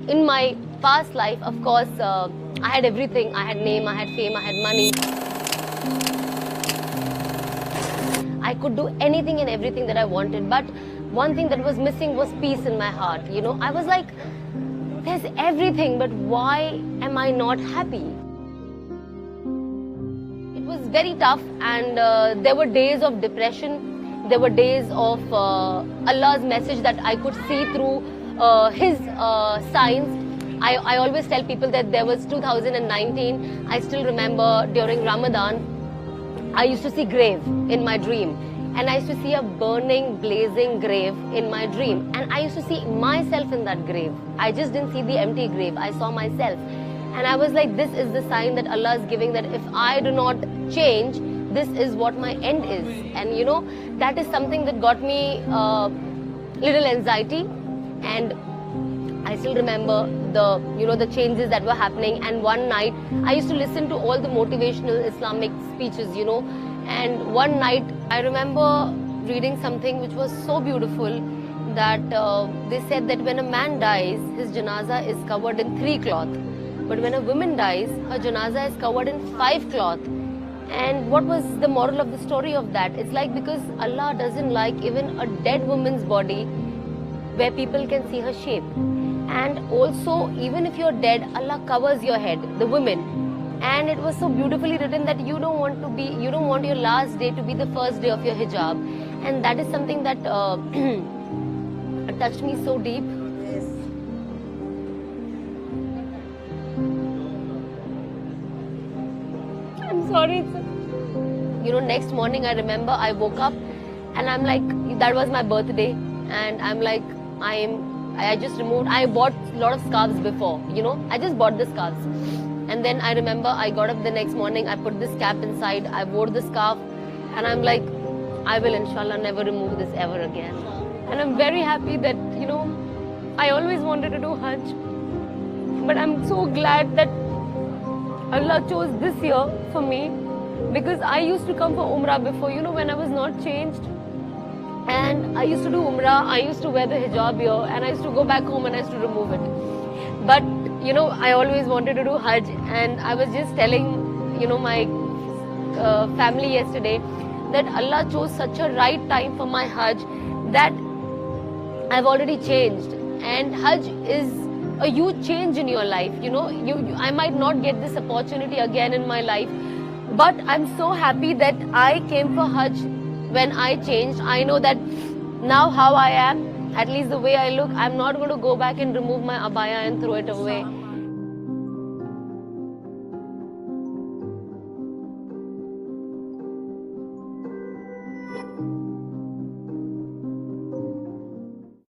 in my past life, of course, I had everything. I had name, I had fame, I had money. I could do anything and everything that I wanted. But one thing that was missing was peace in my heart. You know, I was like, there's everything, but why am I not happy? It was very tough, and there were days of depression. There were days of Allah's message that I could see through His signs. I always tell people that there was 2019. I still remember during Ramadan, I used to see grave in my dream. And I used to see a burning, blazing grave in my dream. And I used to see myself in that grave. I just didn't see the empty grave. I saw myself. And I was like, this is the sign that Allah is giving, that if I do not change, this is what my end is. And you know, that is something that got me little anxiety. And I still remember the changes that were happening. And one night, I used to listen to all the motivational Islamic speeches, And one night, I remember reading something which was so beautiful, that they said that when a man dies, his janaza is covered in 3 cloth. But when a woman dies, her janaza is covered in 5 cloth. And what was the moral of the story of that? It's like, because Allah doesn't like even a dead woman's body where people can see her shape. And also, even if you're dead, Allah covers your head, the women. And it was so beautifully written that you don't want your last day to be the first day of your hijab. And that is something that touched me so deep. Yes. I'm sorry. Next morning I remember I woke up and I'm like, that was my birthday. And I'm like, I bought a lot of scarves before, I just bought the scarves. And then I remember I got up the next morning, I put this cap inside, I wore the scarf, and I'm like, I will inshallah never remove this ever again. And I'm very happy that, I always wanted to do Hajj. But I'm so glad that Allah chose this year for me, because I used to come for Umrah before, when I was not changed. And I used to do Umrah, I used to wear the hijab here, and I used to go back home and I used to remove it. But I always wanted to do Hajj, and I was just telling, my family yesterday that Allah chose such a right time for my Hajj that I've already changed. And Hajj is a huge change in your life. I might not get this opportunity again in my life, but I'm so happy that I came for Hajj when I changed. I know that now how I am, at least the way I look, I'm not going to go back and remove my abaya and throw it away.